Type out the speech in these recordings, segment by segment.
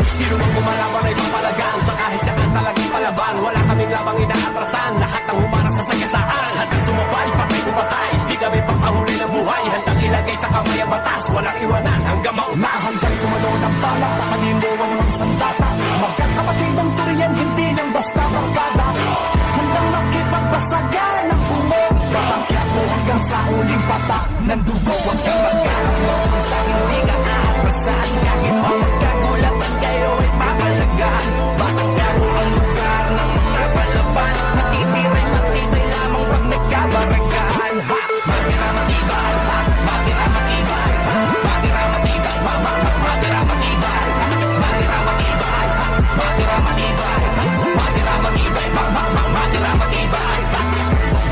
Sino mang gumalaban ay papalagan, sa kahit saan talagang palaban. Wala kaming labang inaatrasan, lahat ng humarap sa sagasaan. Handang sumabay, patay pumatay, di kami papahuli ng buhay. Handang ilagay sa kamay ang batas, walang iwanan hanggang mauna. Handang sumalo ng balak, nakalimuan ng sandata. Magkakapatid ng turiyan, hindi lang basta barkada. Handang makipagbasagan ng pumo, batangkyak mo hanggang sa huling patak ng dugo. Huwag kang magkaroon sa hindi ka aatrasan, kahit pa magkagulatan kayo ay papalagaan. Batangkyak mo ang lugar ng mga palaban, matitiray matibay lamang pag nagkabaragaan. Matira matibay, matira matibay, matira matibay, matira matibay, matira matibay, matira matibay, matira matibay, matira matibay.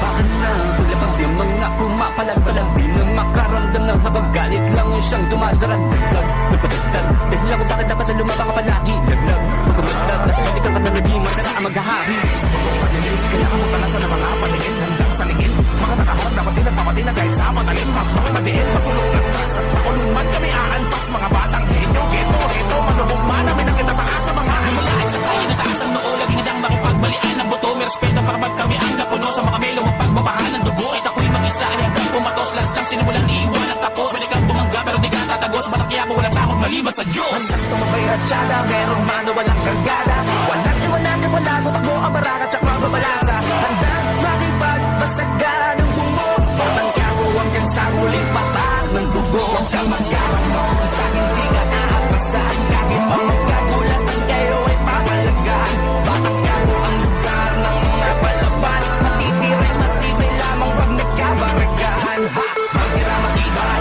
Baka na ulapag yung mga pumapalag-palag, di na makaramdam ng habang galit lang siyang dumadaragdag. Nagpadagdag, dahil ako bakit dapat sa lumaba ka palagi. Laglag, magkamadlag, balik ka na naging magdala ang maghahari. Sa pagod panilig, kailangan mo palasan ng mga paningin. Hanggang sa lingin, mga nakaharap dapat din at papatin na kahit sa matalim. Habang madiin, masulong ng tras at pakulong man kami aanpas. Mga batang henyo, keto, manubog man namin ang kitataas sa mga himalain. Sa tayo na taas ang noo, laging nang makipagbalian ng buto. May respeto para pag kami ang napuno sa mga melo. Magpagbabahan ng dugo, at ako'y mag-isa hanggang pumatos. Lahat ng sinimulang iiwan at tapos. Pwede kang bumangga pero di ka tatagos. Batakya mo walang takot maliban sa Diyos. Hanggang sumabay at syada, merong mano walang kargada. Walang iwanan, walago, takbo ang baraka, tsak mababalasa. Hanggang makipagbasagan ng bumo, batangkya mo hanggang sa huling patak ng dugo. Huwag kang magkaroon sa hindi ka aatrasan, kahit pa magkagulatan kayo ay papalagaan. Batangkya mo ang lugar ng mga palaban, matitiray matibay lamang pag nagkabaragaan. Matira matibay,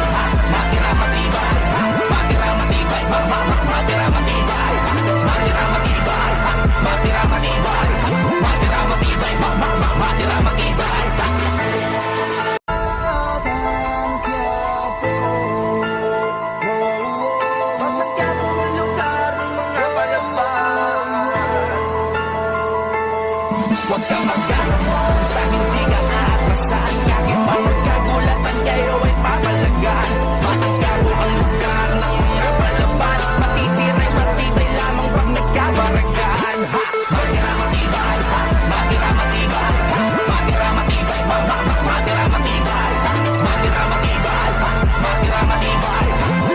matira matibay, matira matibay, matira matibay, matira matibay, matira matibay, matira matibay, matira matibay. Huwag kang magkaroon sa hindi ka aatrasan, kahit pa magkagulatan kayo ay papalagaan. Batangkya mo ang lugar ng mga palaban, matitiray matibay lamang pag nagkabaragaan. Matira matibay, matira matibay, matira matibay, matira matibay, matira matibay, matira matibay,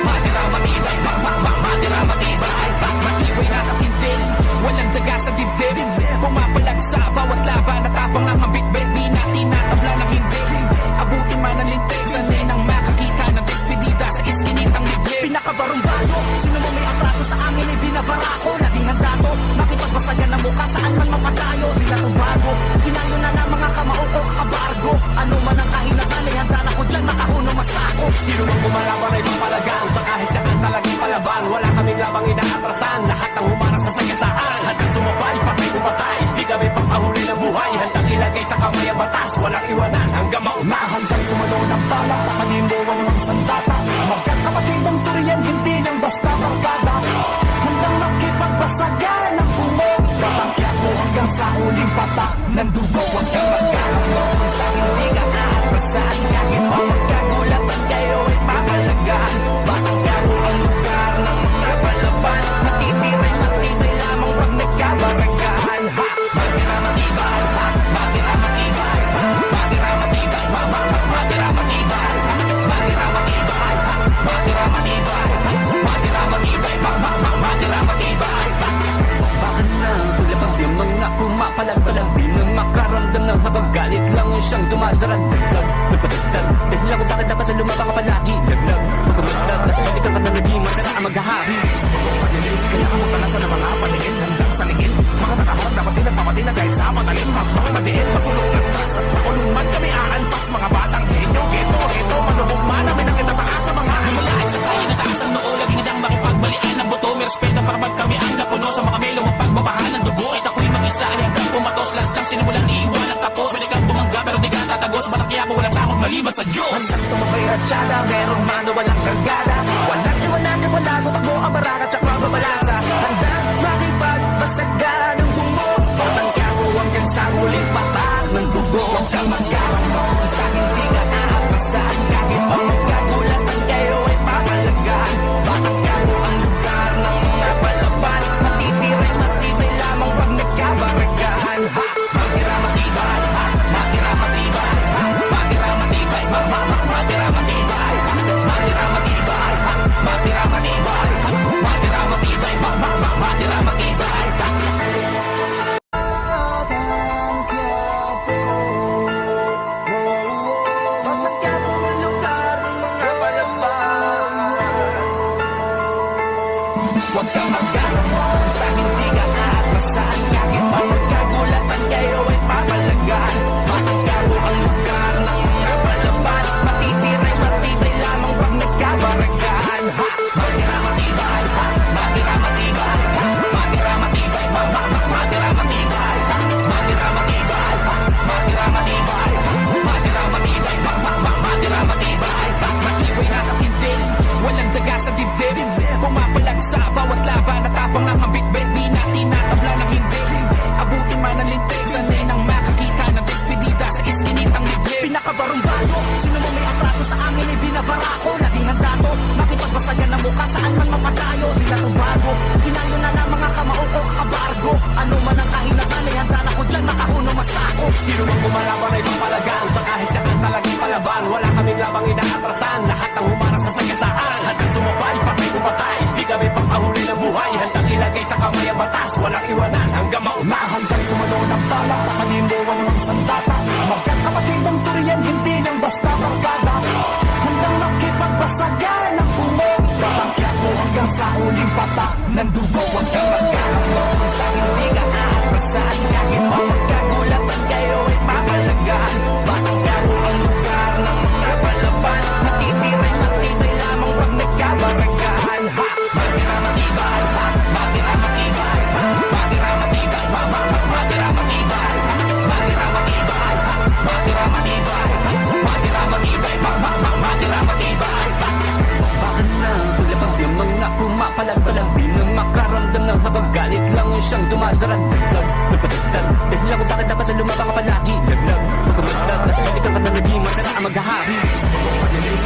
matira matibay, matira matibay. Matibay na katindig, walang daga sa dibdib, pumapalag sa bawat laban, natapang ang mabitbit. Di natin natabla na hindi abutin man ang lintik, sanay nang makakita ng despedida sa iskinitang liblib. Pinakabarumbado, sino mo may atraso sa amin ay binabarako. Naging handa to, makipagbasagan ng mukha saan man mapadayo. Di na to bago, kinayo na ng mga kamao ko kabargo. Ano man ang kahinatan ay handa na ko dyan, makahuno masako. Sino mang gumalaban ay papalagan, sa kahit saan talagang palaban. Wala kaming labang inaatrasan, lahat ng humarap sa sagasaan. Handang sumabay, patay pumatay, di kami papahuli ng buhay. Handang ilagay sa kamay ang batas, walang iwanan hanggang mauna. Handang sumalo ng balak, nakalimuan ng sandata. Magkakapatid ng turiyan, hindi lang basta barkada. Handang makipagbasagan ng pumo, batangkyak mo hanggang sa huling patak ng dugo. Huwag kang magkaroon sa hindi ka aatrasan, kahit pa magkagulatan kayo ay papalagaan. Batangkyak mo ang lugar ng mga palaban, matitiray matibay lamang pag nagkabaragaan. Matira matibay, matira matibay, matira matibay, matira matibay, matira matibay, matira matibay, matira matibay, matira matibay. Baka na ulapag yung mga pumapalag-palag, di na makaramdam ng habang galit lang siyang dumadaragdag. Nagpadagdag, dahil ako bakit dapat sa lumaba ka palagi. Laglag, magkamadlag, balik ka na naging magdala ang maghahari. Sa pagod panilig, kailangan mo palasan ng mga paningin. Hanggang sa lingin, mga nakaharap dapat din at papatin na kahit sa matalim. Habang madiin, masulong ng tras at pakulong man kami aanpas. Mga batang henyo, keto, manubog man namin ang kitataas sa mga himalain. Sa tayo na taas ang noo, laging nang makipagbalian ng buto. May respeto para pag kami ang napuno sa mga melo. Magpagbabahan ng dugo, at ako'y mag-isa hanggang pumatos. Lahat ng sinimulang iiwan at tapos. Pwede kang bumangga pero di ka tatagos. Batakya mo walang takot maliban sa Diyos. Hanggang sumabay at syada, merong mano walang kargada. Walang iwanan, walago, takbo ang baraka, tsak mababalasa. Hanggang makipagbasagan ng bumo, batangkya mo hanggang sa huling patak ng dugo. Huwag kang magkaroon sa hindi ka aatrasan, kahit pa magkagulatan kayo ay papalagaan. Batangkya mo ang lugar ng mga palaban, Huwag kang magkaroon sa hindi ka aatrasan. Kahit pa magkagulatan kayo ay papalagaan. Matagkago ang lugar ng mga palaban. Matitiray matibay lamang pag nagkabaragaan. Matira matibay, matira matibay, matira matibay, matira matibay, matira matibay, matira matibay, matira matibay, matira matibay. Matibay na katindig, walang daga sa dibdib. Pumapalag sa bawat laban at tapang ng mabitbit. Di natin natabla na hindi. Abutin man ang lintik, sanay nang makakita ng despedida sa iskinitang liblib. Pinakabarong bago, sino mo may atraso sa amin ay binabara ko. Naging handa to, makipagbasayan ng mukha saan man mapadayo. Di na to bago, kinayo na ng mga kamao ko kabargo. Ano man ang kahinatan ay handa na ko dyan makahuno masako. Sino mang kumalaban ay papalagan. Sa kahit siya kang talagang palaban. Wala kaming labang inaatrasan. Lahat ng humarang sa sagasaan. Hanggang sumabay, patay kumatay. Di kami pagpahuli ng buhay. Handang ilagay sa kamay ang batas. Walang iwanan hanggang mauna. Hanggang sumalo ng bala, pakalimuan ng sandata. Magkakapatid ang turiyan, hindi lang basta barkada. Handang makipagbasagan ang bumog. Tatangkyak mo hanggang sa huling patak ng dugo. Huwag kang magkaroon sa hindi ka aatrasan. Kahit pa magkagulatan kayo ay papalagaan. Matagkago ang lugar ng mga palaban. Matitiray matibay lamang pag nagkabaragaan. Matira matibay, matira matibay, matira matibay, matira matibay, matira matibay, matira matibay, matira matibay, matira matibay. Bakit na ulapang di mga pumapalag-palag. Di na makaramdam ng habang galit lang siyang dumadaragdag. Napatagtag dahil ako bakit dapat sa lumaba ka palagi. Laglag, pagkamatag at balik ang kananagiman na ang maghahari.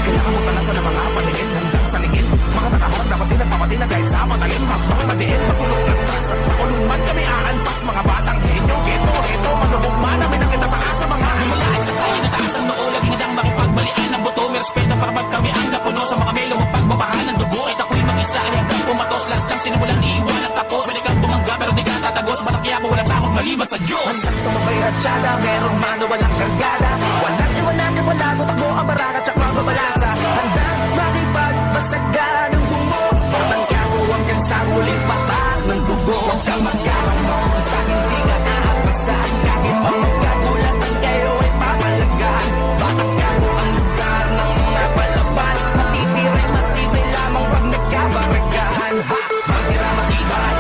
Kailangan mo palasan ng mga paningin hanggang sa lingid. Mga nakaharap dapat din at pamatin na kahit sa patayin. Habang madiin, masulok ng tras at makulungan kami aanpas. Mga batang henyo, geto, manubog man namin ang itataas sa mga himalain. Sa tayo na taas ang noo, laging hindang makipagbalian ng buto. May respeto para pag kami ang napuno sa mga melong pagbabahan ng dugo. At ako'y mag-isa hanggang pumatos. Lahat ng sinulang iiwan at tapos. Pwede kang bumangga pero di ka tatagos. Batakya mo walang takot maliban sa Diyos. Hanggang sa mabay ratsada, merong mano walang kargada. Walang iwanan, wala takbo ang baraka tsak mababalasa. Handang makipagbasagan ng bumog. Tatangkya mo hanggang sa huling patak ng dugo. Huwag kang magkaroon sa hindi ka aatrasan. Kahit pa magkagulatan kayo ay papalagaan. Tatangkya mo ang lugar ng mga palaban. Matitiray matibay lamang pag nagkabaragaan. Matira matibay,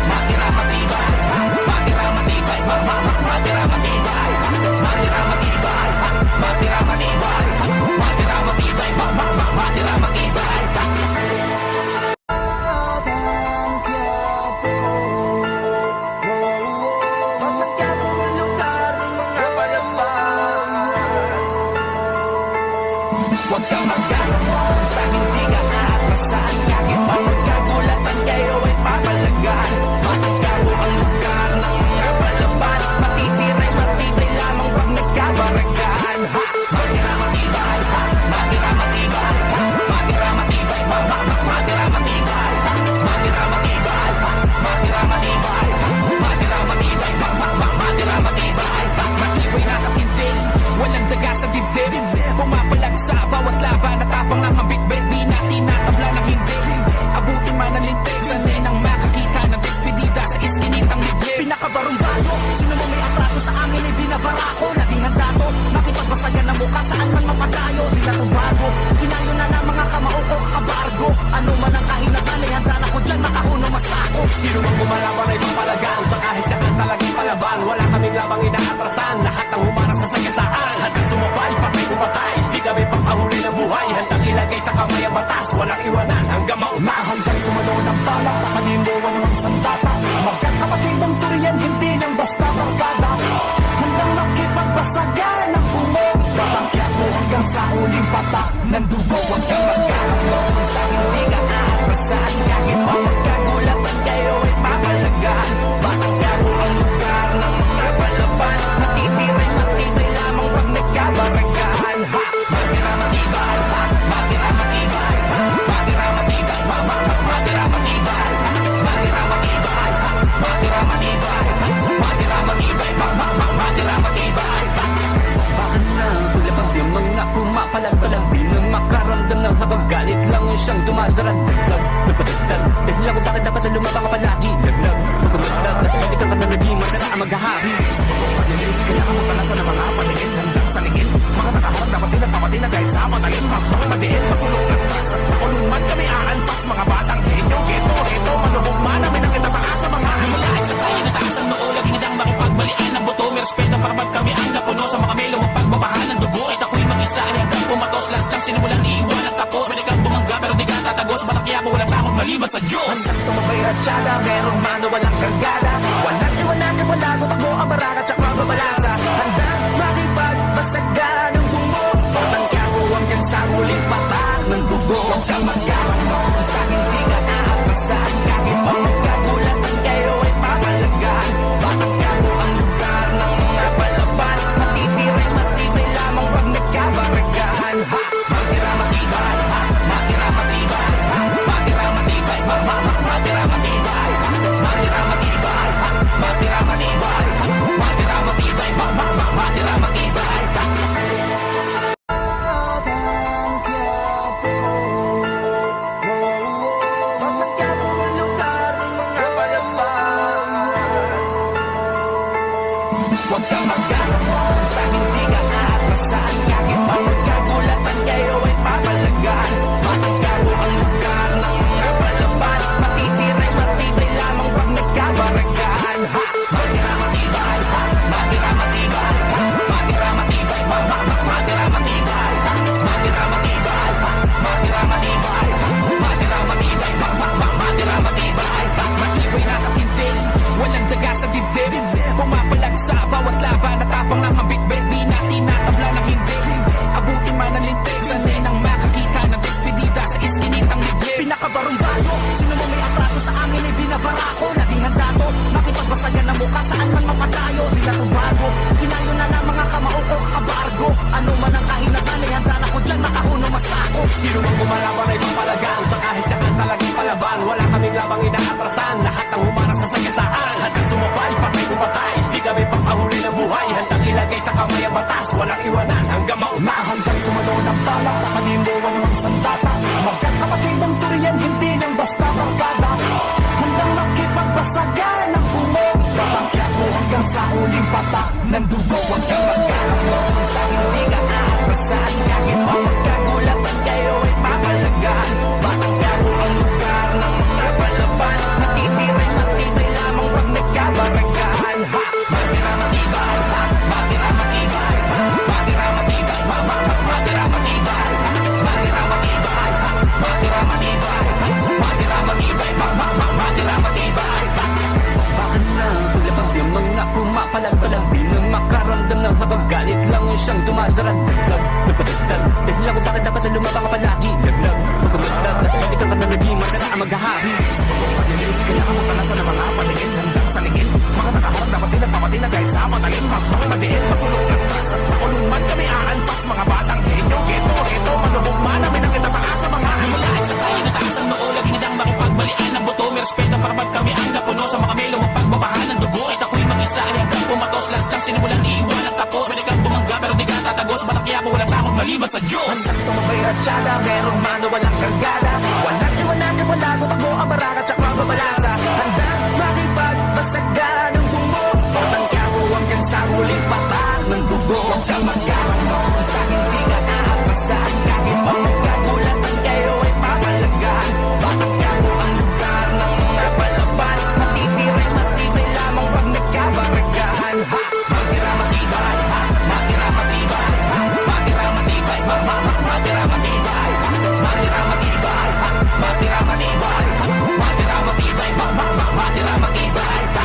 matira matibay, matira matibay, matira matibay, matira matibay, matira matibay, matira matibay, matira matibay. Huwag kang magkaroon sa hindi ka aatrasan. Kahit pa magkagulatan kayo ay papalagaan. Matagkago ang lugar ng mga palaban. Matitiray matibay lamang pag nagkabaragaan. Matira matibay, matira matibay, matira matibay, matira matibay, matira matibay, matira matibay, matira matibay, matira matibay. Matibay na katindig, walang daga sa dibdib. Pumapalag sa bawat laban at tapang ng mabitbit. Di natin natabla na hindi. Abutin man ang lintik, sanay nang makakita ng despedida sa iskinitang liblib. Pinakabarong bago, sino mo may atraso sa amin ay binabara ko. Naging handa to, makipagbasayan ng mukha saan man mapadayo. Di na to bago, kinayo na ng mga kamao ko kabargo. Ano man ang kahinatan ay handa na ko dyan makahuno masako. Sino mang kumalaban ay papalagan. Sa kahit siya kang talagang palaban. Wala kaming labang inaatrasan. Lahat ng humarang sa sagasaan. Hanggang sumabay, patay kumatay. Di kami pagpahuli ng buhay. Handang ilagay sa kamay ang batas. Walang iwanan hanggang mauna. Hanggang sumalo ng bala, pakalimuan ng sandata. Magkakapatid ang turiyan, hindi lang basta barkada. Handang makipagbasagan ang bumog. Tatangkyak mo hanggang sa huling patak ng dugo. Huwag kang magkaroon sa hindi ka aatrasan. Kahit pa magkagulatan kayo ay papalagaan. Matangkya mo ang lugar ng mga palaban. Matitiray matibay lamang pag nagkabaragaan. Matira matibay, matira matibay, matira matibay, matira matibay, matira matibay, matira matibay, matira matibay, matira matibay. Bakit na ulapang di mga pumapalag-palag. Di na makaramdam ng habang galit lang siyang dumadaragdag. Napatagtag dahil ako maliban sa Diyos. Hanggang sumabay at tiyada, merong mano walang kargada. Walang iwanan, wala takbo ang baraka tsak mababalasa. Handang makipagbasagan ng bungo. Patangkya mo hanggang sa huling patak ng dugo. Huwag kang magkaramon sa hindi ka aatrasan. Kahit pa magkagulatan kayo ay papalagaan. Patangkya mo ang lugar ng mga palaban. Matitibay lamang wag nagkabaragaan. Ha! Matira matibay, ha! Matira matibay, ha! Matira matibay, matira matibay, ha! Matira matibay, ha! Matira matibay, ha! Matira matibay, matira matibay, ha! Huwag kang magkaramon sa hindi ka aatrasan. Kahit pa magkagulatan kayo ay papalagaan. Matangkaro ang lugar ng mga palaban. Matitibay lamang wag nagkabaragaan. Ha! Matira matibay, ha! Matira matibay, ha! Matira matibay, matira matibay, ha! Matira matibay, ha! Matira matibay, ha! Matira matibay, matira matibay, ha! Matibay na katindig, walang daga sa dibdib. Pumapalag sa bawat laban at tapang ng mabitbit. Di natin natabla na hindi. Abutin man ang lintik. Sanay nang makakita ng despedida sa iskinitang liblib. Pinakabarong bago, sino mo may atraso sa amin ay binabara ko. Naging handa to, makipagbasayan ng mukha saan man mapadayo. Di na to bago, kinayo na ng mga kamao ko kabargo. Ano man ang kahinatan ay handa na ko dyan makahuno masako. Sino mang gumalaban ay papalagan. Sa kahit siya ang talagang palaban. Wala kaming labang inaatrasan. Lahat ng humarang sa sagasaan. Hanggang sumabay, patay umatay. Di kami papahuli ng buhay. Handang ilagay sa kamay ang batas. Walang iwanan hanggang mauna. Hanggang sumalo ng balak, nakalimuan ng sandata. Magkakapatid ang turiyan, hindi lang basta barkada. Handang makipagbasagan ng bumo. Tatangkya mo hanggang sa huling patak ng dugo. Huwag kang magkaramon sa hindi ka aatrasan. Kahit pa magkagulatan kayo ay papalagaan. Matangkaro ang lugar ng mga palaban. Matitibay lamang wag nagkabaragaan. Ha! Matira matibay, ha! Matira matibay, ha! Matira matibay, matira matibay, ha! Matira matibay, ha! Matira matibay, ha! Matira matibay, matira matibay, ha! Bakit na ulapang di mga pumapalag-palag. Di na makaramdam ng habang galit lang siyang dumadaragdag. Napatagdag, dahil ako bakit dapat sa lumabang ka palagi. Laglag, pagkamatag, at balik ang kanalaging magkana ang maghahari. Kailangan magpalasan ng mga paningin hanggang sa lingin. Mga nakaharap dapat din at pamatin na kahit sa matayin. Habang madiin, masulok ng tras at makulungan kami aanpas. Mga batang henyo, geto, manubog man namin ang itataas sa mga Kahit sa tayo nataas ang noo, lagi nidang makipagbalian ng buto. May respeto para pag kami ang napuno sa mga melong pagbabahan ng dugo. At ako'y mag-isa ay hanggang pumatos. Lahat ng sinimulan iiwan at tapos. Pwede kang bumangga pero di ka tatagos. Batakya mo walang takot maliban sa Diyos. Hanggang sumabay at tiyada, merong mano walang kargada. Walang iwanan, wala takbo ang baraka tsak mababalasa. Handang makipagbasagan ng bungo. Patangkya mo hanggang sa huling patak ng dugo. Huwag kang magkaramon sa hindi ka aatrasan. Kahit pa magkagulatan kayo ay papalagaan. Patangkya mo ang lugar ng mga palaban. Matitibay lamang wag nagkabaragaan. Ha! Matira matibay, ha! Matira matibay, ha! Matira matibay, matira matibay, ha! Matira matibay, ha! Matira matibay, ha! Matira matibay, matira matibay, ha!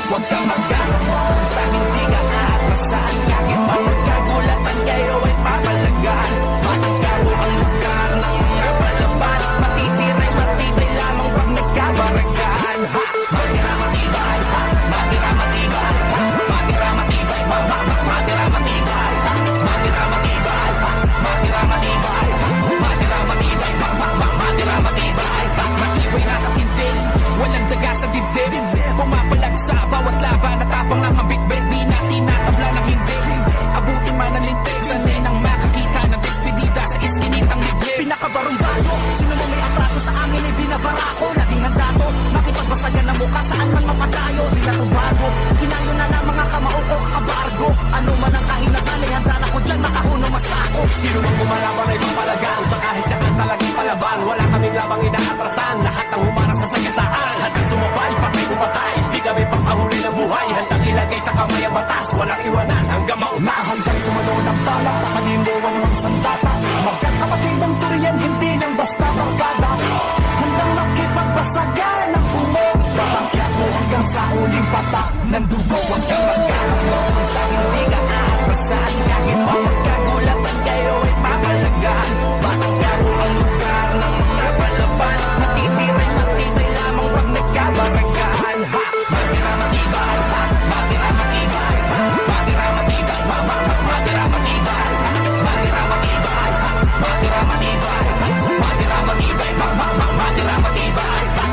Huwag kang magkaramon sa hindi ka aatrasan. Kahit pa magkagulatan kayo ay papalagaan. Matangkaro ang lugar ng mga palaban. Matitibay lamang wag nagkabaragaan. Ha! Matira matibay, ha! Matira matibay, ha! Matira matibay, matira matibay, ha! Matira matibay, ha! Matira matibay, ha! Matira matibay, matira matibay, ha! Matibay na katindig, walang daga sa dibdib. Pumapalag sa bawat laban at tapang ng mabitbit. Di natin natabla na hindi. Abutin man ang lintik. Sanay nang makakita ng despedida sa iskinitang liblib. Pinakabarong bago, sino mo may atraso sa amin ay binabara ko. Naging handa to, makipagbasayan ng mukha saan man mapadayo. Di na to bago, kinayo na ng mga kamao ko kabargo. Ano man ang kahinatan ay handa na ko dyan makahuno masako. Sino mang gumalaban ay papalagan. Sa kahit siya ang talagang palaban. Wala kaming labang inaatrasan. Lahat ng humarang sa sagasaan. Hanggang sumabay, patay umatay. Di kami sa kamay ang batas, walang iwanan hanggang mauna. Nahandang sumalo ng bala, pakalimuan ng sandata. Magkakapatid ang turiyan, hindi lang basta barkada. Handang makipagbasagan ang bumog. Babangkyak mo hanggang sa huling patak ng dugo. Huwag kang magkaroon sa hindi ka aatrasan. Kahit pa magkagulatan kayo ay papalagaan. Batang Quiapo ang lugar ng mga palaban. Matitibay lamang wag nagkabaragaan. Ha! Matira matibay, ha! Matira matibay, ha! Matira matibay, matira matibay, ha! Matira matibay, ha! Matira matibay, ha! Matira matibay, matira matibay, ha!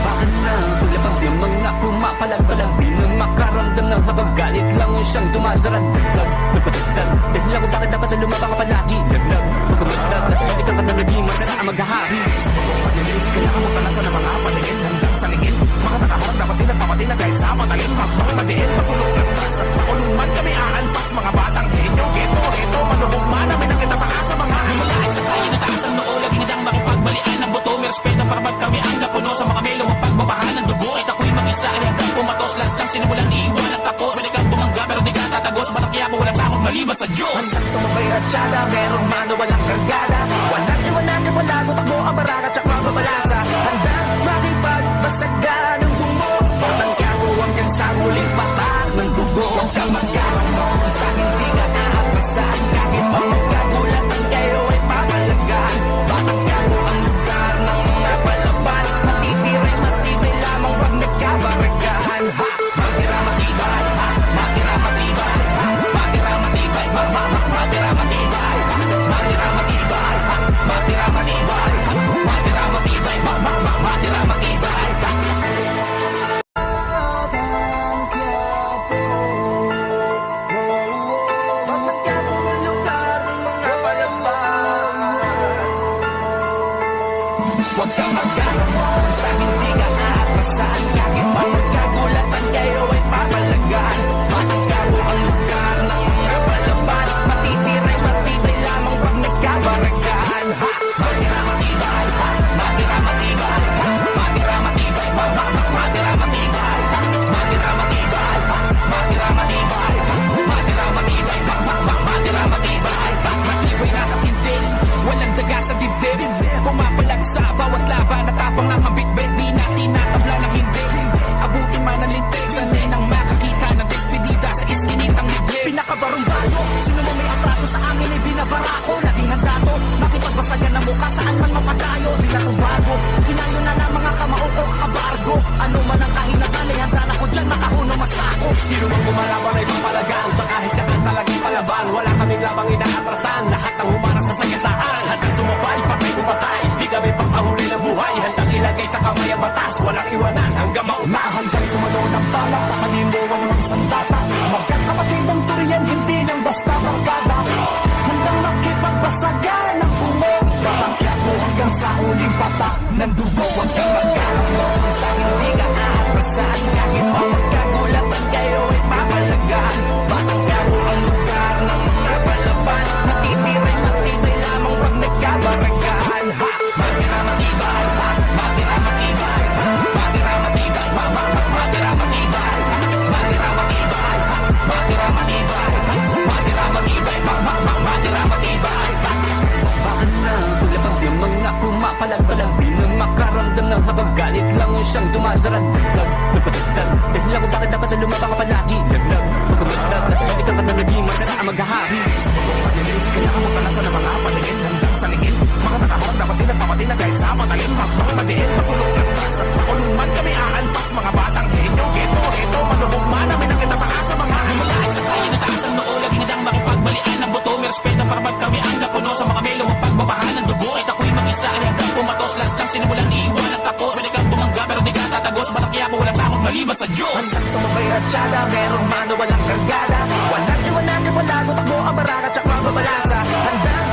Bakit na ulapang di mga pumapalag-palag di na makaramdam ng habang galit lang siyang dumadaragdag. Nagpatagdag dahil ako bakit dapat sa lumaba ka palagi. Laglag, pagkamatag at balik ang kanalagiman na maghahari. Sa bukong panilig, kaya ka magpalasa ng mga paningin. Handang sa lingid, mga nakaharap dapat din at pamatin na kahit sa patayin. Habang madiin, masulok ng tras at makulungan kami aanpas. Mga batang henyo, geto, heto, manubog man namin ang itataas sa mga Kahit sa tayo nataas ang noo, laging nang makipagbalian ng buto. May respeto para ba't kami ang napuno sa mga melong pagbabahan ng dugo. At ako'y mag-isa hanggang pumatos. Lahat ng sinimulan iiwan at tapos. Pwede kang bumangga pero di ka tatagos. Batang Quiapo walang takot maliban sa Diyos. Handang sumabay at tsada, merong mano walang kargada. Walang iwanan, wala takbo ang baraka tsak mababalasa. Handang makipagbasagan ng bumog. Batang Quiapo hanggang sa huling patak ng dugo. Huwag kang magkaroon sa hindi ka aatrasan. Kahit pa magkagulatan kayo ay papalagaan. Batang Quiapo ang lugar ng mga palaban. Matitibay lamang wag nagkabaragaan. Ha! Matira matibay, ha! Matira matibay, ha! Matira matibay, matira matibay, ha! Matira matibay, ha! Matira matibay, ha! Matira matibay, matira matibay, ha! Batang Quiapo ang lugar ng mga palaban. Huwag kang magkaroon sa hindi ka aatrasan. Kahit pa magkagulatan kayo ay papalagaan. Batang Quiapo ang lugar ng mga palaban. Matitibay lamang wag nagkabaragaan. Ha! Matira matibay, ha! Matira matibay, ha! Matira matibay, matira matibay, ha! Matira matibay, ha! Matira matibay, ha! Matira matibay, matira matibay, ha! Matibay na katindig, walang daga sa dibdib. Pumapalag sa bawat laban at tapang ang mabitbit. Di natin natabla na hindi. Abutin man ang lintik, sanay nang makakita ng despedida sa iskinitang liblib. pinakabarumbado. Sino mo may atraso sa amin ay binabara ko. Laging handa to, makipagbasagan ng mukha saan man mapadayo. Di na to bago, kinayo na ng mga kamao ko kabargo. Ano man ang kahinatan ay handa na ko dyan makahuno masako. Sino mang bumalaban ay papalagan. Sa kahit siya ang talagang palaban, wala kaming labang inaatrasan. Lahat ng humarang sa sagasaan. Handang sumabay, patay pumatay. Di kami pagpahuli ng buhay. Handang ilagay sa kamay ang batas, walang iwanan hanggang mauna. Nahandang sumalo ng bala, pakalimuan ng sandata. Magkakapatid ang turiyan, hindi lang basta barkada. Handang makipagbasagan ang bumog. Babangkyak mo hanggang sa huling patak ng dugo. Huwag kang magkaroon sa hindi ka aatrasan. Kahit pa magkagulatan kayo ay papalagaan. Batang Quiapo ang lugar ng mga palaban. Matitibay lamang wag nagkabaragaan. Ha! Matira matibay, ha! Matira matibay, ha! Matira matibay, matira matibay, ha! Matira matibay, ha! Matira matibay, ha! Matira matibay, matira matibay, ha! Bakit na ulapang di mga pumapalag-palag di na makaramdam ng habang galit lang siyang dumadaragdag. Nagpatagdag dahil ako bakit dapat sa lumaba ka palagi. Laglag, pagkamatag at balik ang kanalagiman na maghahari. Sa bukong panilig, kaya ka magpalasa ng mga paningin. Handang sa lingid, mga nakaharap dapat din at pamatin na kahit sa patayin. Habang madiin, masulok ng tras at makulungan kami aanpas. Mga batang henyo, geto, heto, manubog man namin ang itataas sa mga Kahit sa tayo nataas ang noo, laging nang makipagbalian ng buto. May respeto para ba't kami ang napuno sa mga melong pagbabahan ng dugo. At ako'y mag-isa hanggang pumatos. Lahat ng sinimulan iiwan at tapos. Pwede kang bumangga pero di ka tatagos. Batang Quiapo walang takot maliban sa Diyos. Handang sumabay at tsada, merong mano walang kargada. Walang iwanan, wala takbo ang baraka tsak mababalasa. Handang